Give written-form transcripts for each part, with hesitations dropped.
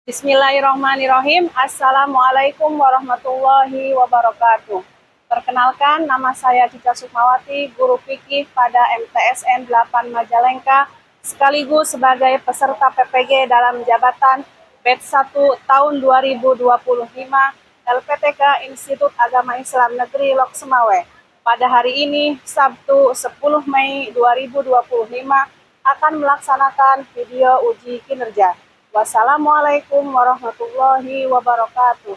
Bismillahirrahmanirrahim. Assalamualaikum warahmatullahi wabarakatuh. Perkenalkan, nama saya Cica Sukmawati, guru fikih pada MTSN 8 Majalengka, sekaligus sebagai peserta PPG dalam jabatan batch 1 tahun 2025 LPTK Institut Agama Islam Negeri Lok Semawe. Pada hari ini, Sabtu 10 Mei 2025, akan melaksanakan video uji kinerja. Wassalamualaikum warahmatullahi wabarakatuh.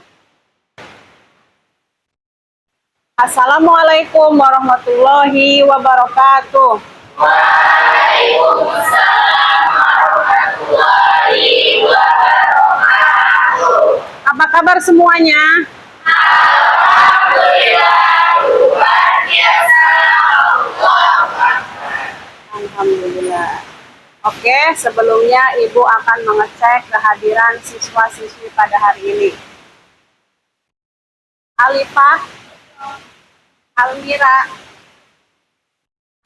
Assalamualaikum warahmatullahi wabarakatuh. Waalaikumsalam warahmatullahi wabarakatuh. Apa kabar semuanya? Alhamdulillah, luar biasa. Alhamdulillah. Oke, sebelumnya Ibu akan mengecek kehadiran siswa-siswi pada hari ini. Alifah, Almira,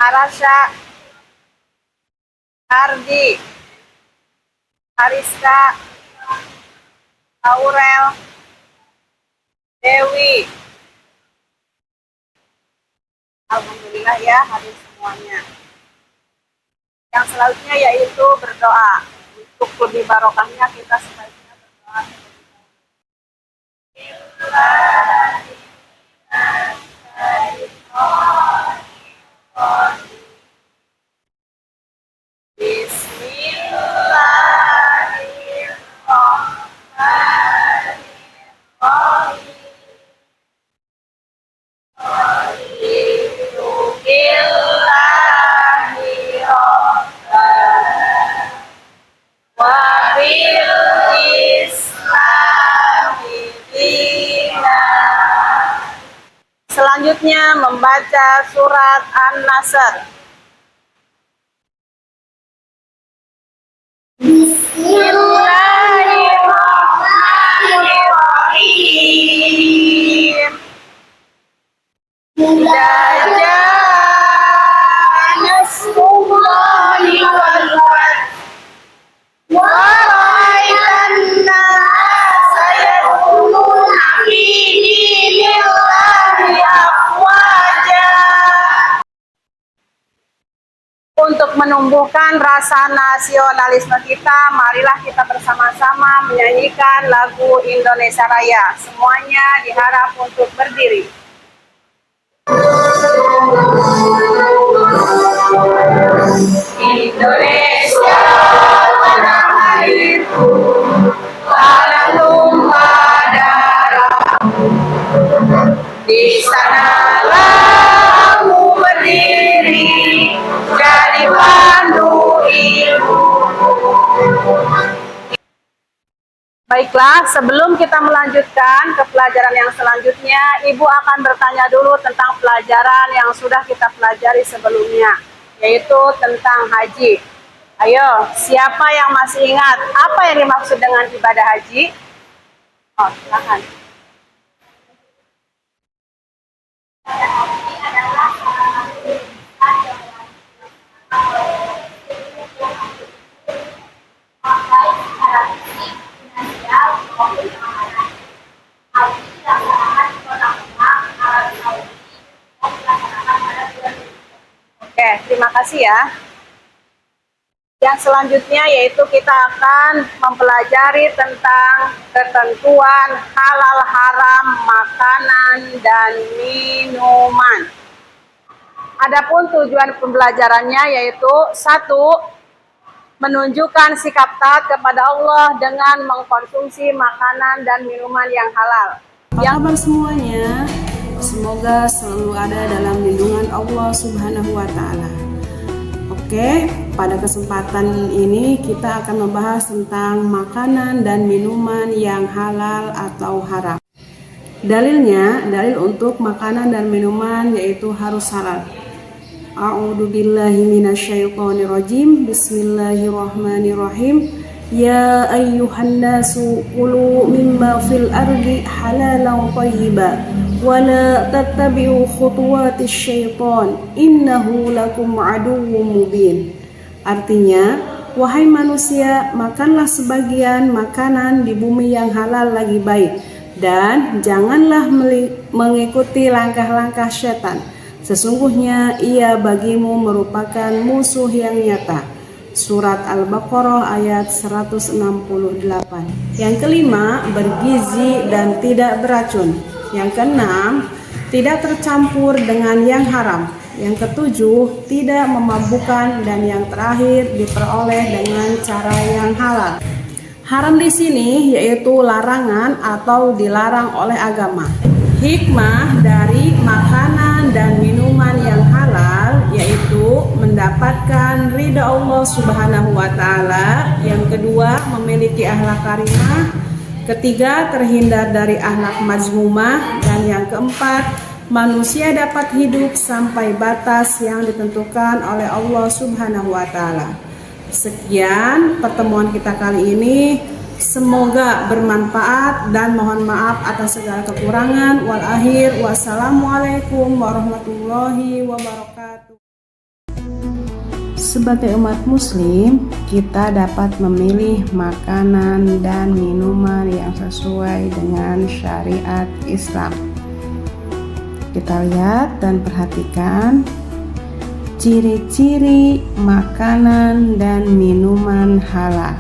Arasha, Ardi, Ariska, Aurel, Dewi. Alhamdulillah ya, hadir semuanya. Yang selanjutnya yaitu berdoa. Untuk lebih barokahnya kita sebaiknya berdoa. Selanjutnya membaca surat An-Nasr. Bismillahirrahmanirrahim. Idza jaa nasrullahi wal fath wa ra'aitan nasa yadkhuluna fi dinillahi afwaja. Untuk menumbuhkan rasa nasionalisme kita, marilah kita bersama-sama menyanyikan lagu Indonesia Raya. Semuanya diharap untuk berdiri. Indonesia tanah airku, tanah tumpah darahmu, di sanalah kamu berdiri, jadi pandu ilmu. Baiklah, sebelum kita melanjutkan ke pelajaran yang selanjutnya, Ibu akan bertanya dulu tentang pelajaran yang sudah kita pelajari sebelumnya, yaitu tentang haji. Ayo, siapa yang masih ingat apa yang dimaksud dengan ibadah haji? Oh, silakan. Oke, terima kasih ya. Yang selanjutnya yaitu kita akan mempelajari tentang ketentuan halal haram makanan dan minuman. Adapun tujuan pembelajarannya yaitu 1. Menunjukkan sikap taat kepada Allah dengan mengkonsumsi makanan dan minuman yang halal. Apa kabar semuanya? Semoga selalu ada dalam lindungan Allah Subhanahu wa Ta'ala. Oke, pada kesempatan ini kita akan membahas tentang makanan dan minuman yang halal atau haram. Dalilnya, dalil untuk makanan dan minuman yaitu harus halal. A'udzu billahi minasyaitonir rajim. Bismillahirrahmanirrahim. Ya ayyuhan nasu kulu mimma fil ardi halalan thayyiban wala tattabi'u khutuwatis syaitan innahu lakum aduwwum mubin. Artinya, wahai manusia, makanlah sebagian makanan di bumi yang halal lagi baik, dan janganlah mengikuti langkah-langkah syaitan. Sesungguhnya ia bagimu merupakan musuh yang nyata. Surat Al-Baqarah ayat 168. Yang kelima, bergizi dan tidak beracun. Yang keenam, tidak tercampur dengan yang haram. Yang ketujuh, tidak memabukkan, dan yang terakhir diperoleh dengan cara yang halal. Haram di sini yaitu larangan atau dilarang oleh agama. Hikmah dari makanan dan minuman yang halal yaitu mendapatkan ridha Allah Subhanahu wa taala. Yang kedua, memiliki akhlak karimah. Ketiga, terhindar dari akhlak mazmumah. Dan yang keempat, manusia dapat hidup sampai batas yang ditentukan oleh Allah Subhanahu wa taala. Sekian pertemuan kita kali ini. Semoga bermanfaat dan mohon maaf atas segala kekurangan. Wal akhir, wassalamualaikum warahmatullahi wabarakatuh. Sebagai umat muslim, kita dapat memilih makanan dan minuman yang sesuai dengan syariat Islam. Kita lihat dan perhatikan ciri-ciri makanan dan minuman halal.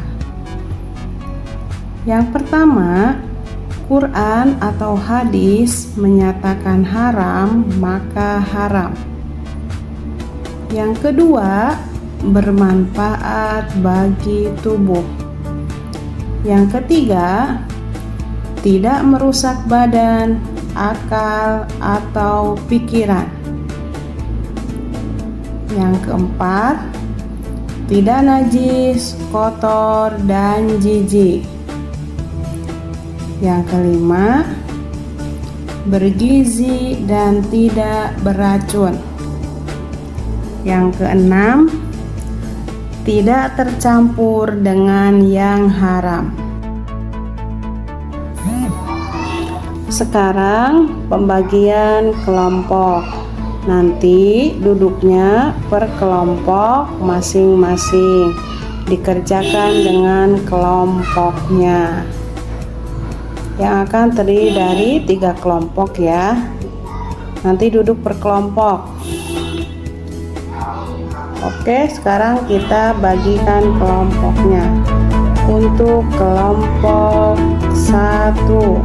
Yang pertama, Quran atau hadis menyatakan haram, maka haram. Yang kedua, bermanfaat bagi tubuh. Yang ketiga, tidak merusak badan, akal, atau pikiran. Yang keempat, tidak najis, kotor, dan jijik. Yang kelima, bergizi dan tidak beracun. Yang keenam, tidak tercampur dengan yang haram. Sekarang pembagian kelompok. Nanti duduknya per kelompok masing-masing. Dikerjakan dengan kelompoknya. Yang akan terdiri dari 3 kelompok ya. Nanti duduk per kelompok. Oke, sekarang kita bagikan kelompoknya. Untuk kelompok 1,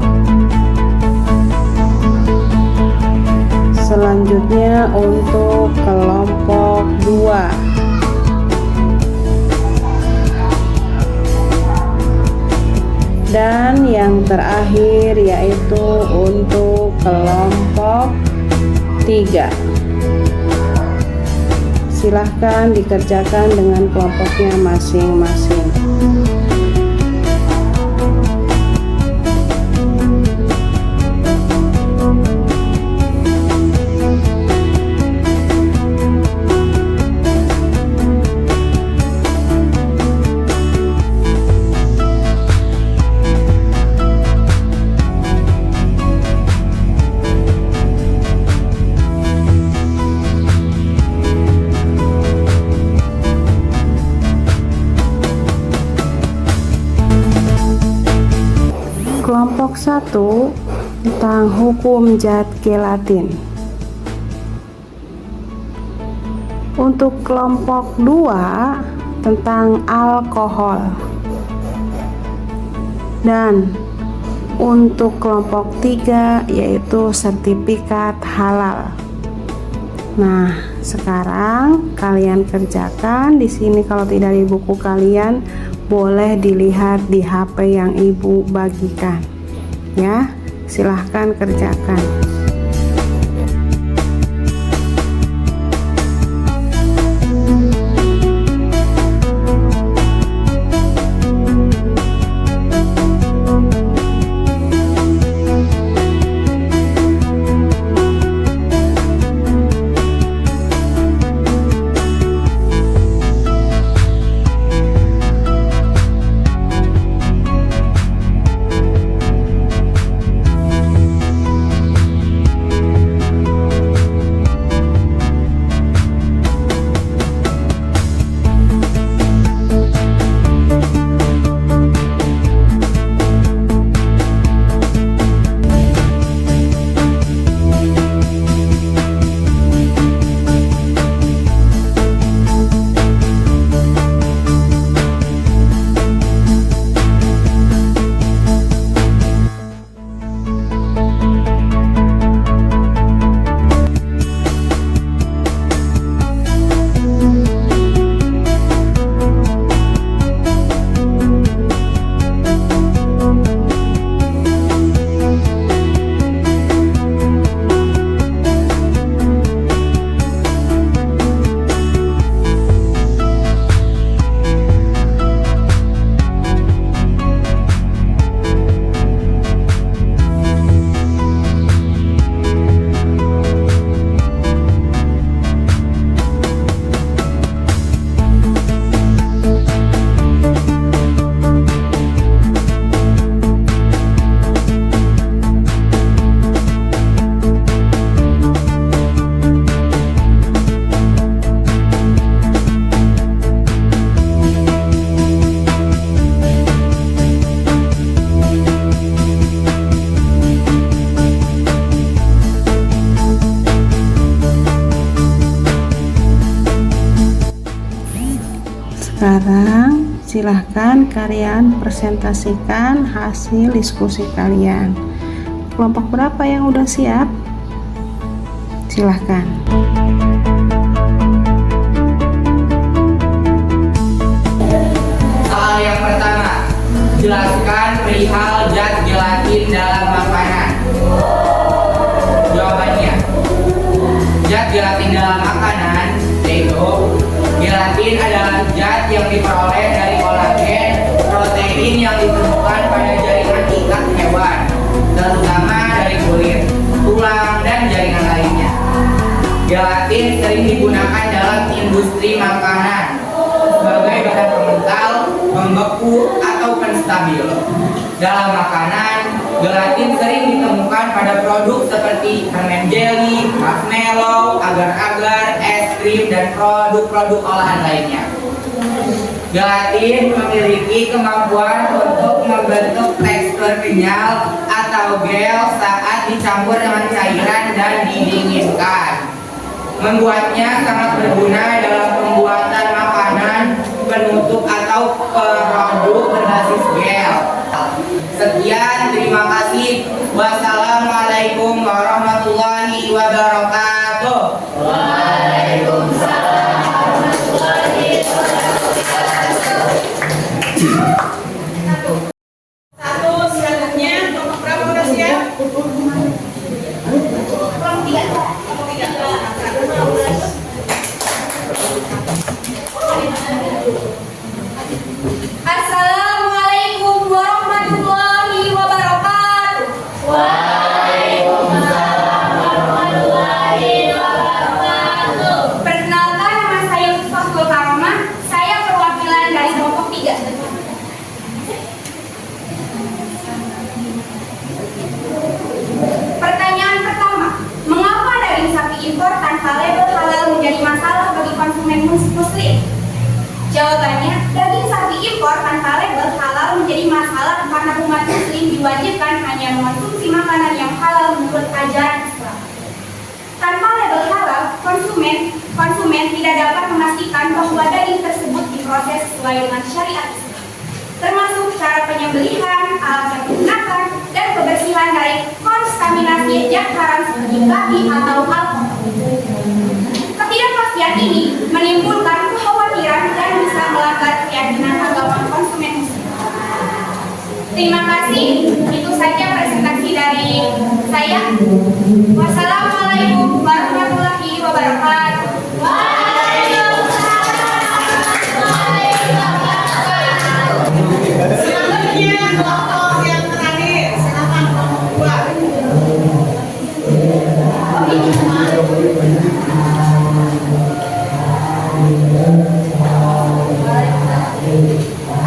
selanjutnya untuk kelompok 2, dan yang terakhir yaitu untuk kelompok 3. Silahkan dikerjakan dengan kelompoknya masing-masing. Kelompok 1 tentang hukum zat gelatin. Untuk kelompok 2 tentang alkohol. Dan untuk kelompok 3 yaitu sertifikat halal. Nah, sekarang kalian kerjakan di sini. Kalau tidak di buku kalian, boleh dilihat di HP yang ibu bagikan ya. Silahkan kerjakan. Sekarang silahkan kalian presentasikan hasil diskusi kalian. Kelompok berapa yang udah siap? Silahkan. Soal yang pertama, jelaskan perihal zat gelatin dalam makanan. Jawabannya, zat gelatin dalam makanan yaitu gelatin adalah zat yang diperoleh dari kolagen, protein yang ditemukan pada jaringan ikat hewan, terutama dari kulit, tulang, dan jaringan lainnya. Gelatin sering digunakan dalam industri makanan sebagai bahan pengental, membeku, atau penstabil. Dalam makanan, gelatin sering ditemukan pada produk seperti permen jelly, marshmallow, agar-agar, es krim, dan produk-produk olahan lainnya. Gelatin memiliki kemampuan untuk membentuk tekstur kenyal atau gel saat dicampur dengan cairan dan didinginkan. Membuatnya sangat berguna dalam pembuatan makanan, penutup, atau produk berbasis gel. Sekian, terima kasih. Wassalamualaikum warahmatullahi wabarakatuh. Waalaikumsalam warahmatullahi wabarakatuh. Satu selanjutnya, kelompok berapa udah siap? Kelompok tiga. Assalamualaikum warahmatullahi wabarakatuh. Waalaikumsalam warahmatullahi wabarakatuh. Perkenalkan, nama saya Fatul Karomah. Saya perwakilan dari kelompok 3. Pertanyaan pertama, mengapa daging sapi impor tanpa label halal menjadi masalah bagi konsumen muslim? Jawabannya, daging sapi impor tanpa label halal menjadi masalah karena umat muslim diwajibkan hanya mengonsumsi makanan yang halal menurut ajaran Islam. Tanpa label halal, konsumen tidak dapat memastikan bahwa daging tersebut diproses sesuai dengan syariat Islam, termasuk cara penyembelihan, alat yang digunakan, dan kebersihan dari kontaminasi zat haram seperti babi atau alkohol. Ketidakpastian ini menimbulkan kekhawatiran dan bisa melanggar keyakinan agama konsumen muslim. Terima kasih, itu saja presentasi dari saya. Wassalamualaikum warahmatullahi wabarakatuh. Selanjutnya, kelompok yang terakhir. Silakan kelompok 2.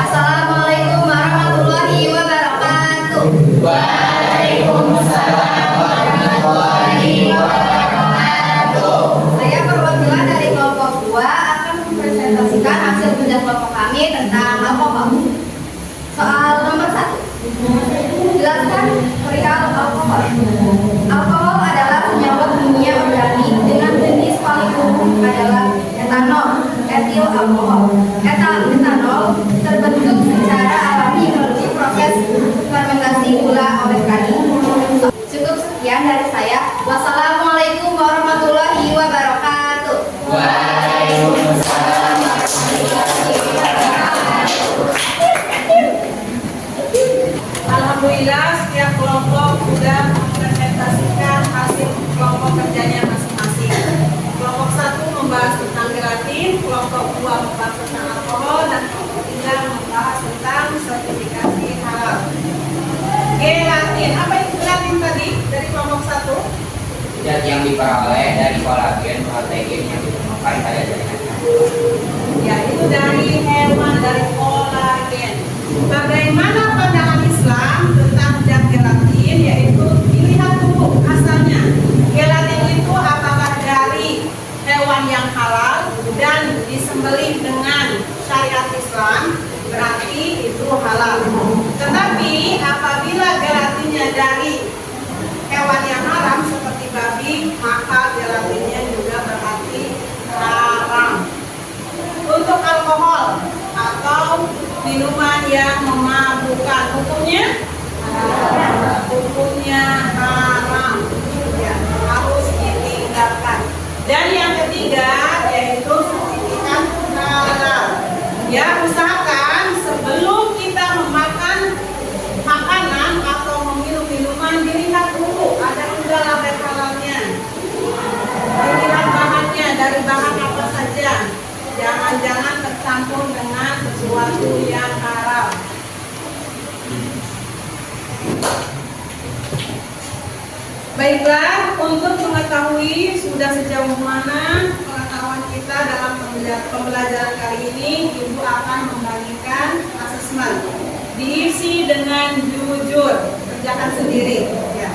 Assalamualaikum warahmatullahi wabarakatuh. Waalaikumsalam warahmatullahi wabarakatuh. Saya perwakilan dari kelompok 2 akan mempresentasikan hasil kerja kelompok kami tentang alkohol. Soal nomor 1. Jelaskan perihal alkohol. Alkohol adalah senyawa kimia organik dengan jenis paling umum adalah etanol, etil alkohol. Etanol terbentuk secara alami melalui proses fermentasi gula oleh kadi. Cukup sekian dari saya. Wassalamualaikum warahmatullahi wabarakatuh. Waalaikumsalam warahmatullahi wabarakatuh. Alhamdulillah, setiap kelompok sudah mempresentasikan hasil kelompok kerjanya masing-masing. Kelompok 1 membahas tentang gelatin, kelompok 2 membahas tentang alkohol, dan kelompok 3 membahas tentang sertifikasi halal. Gelatin, apa itu gelatin tadi dari kelompok 1? Zat yang diperoleh dari kolagen, protein yang ditemukan pada jaringan hewan. Ya, itu dari hewan, dari kolagen. Bagaimana pandangan Islam tentang zat gelatin? Yaitu dilihat dulu asalnya. Gelatin itu apakah dari hewan yang halal dan disembelih dengan syariat Islam, berarti itu halal. Tetapi apabila gelatinnya dari hewan yang haram seperti babi, maka gelatinnya juga berarti haram. Untuk alkohol, Baiklah, untuk mengetahui sudah sejauh mana pengetahuan kita dalam pembelajaran kali ini, Ibu akan membagikan asesmen. Diisi dengan jujur, kerjakan sendiri. Ya.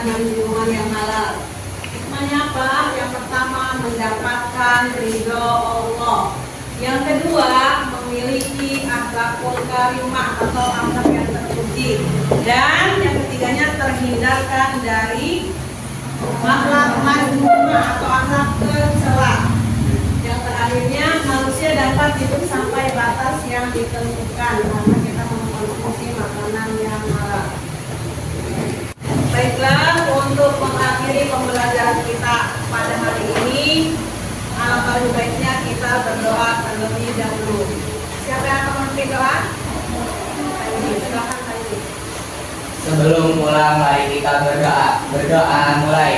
Minuman yang halal. Hikmahnya apa? Yang pertama, mendapatkan ridho Allah. Yang kedua, memiliki akhlakul karimah atau akhlak yang terpuji. Dan yang ketiganya, terhindarkan dari akhlak mazmumah atau akhlak tercela. Yang terakhirnya, manusia dapat hidup sampai batas yang ditentukan karena kita mengkonsumsi makanan yang halal. Baiklah, untuk mengakhiri pembelajaran kita pada hari ini, alangkah lebih baiknya kita berdoa terlebih dahulu. Siapa yang akan memimpin doa? Silakan Aini. Sebelum mulai, mari kita berdoa. Berdoa mulai.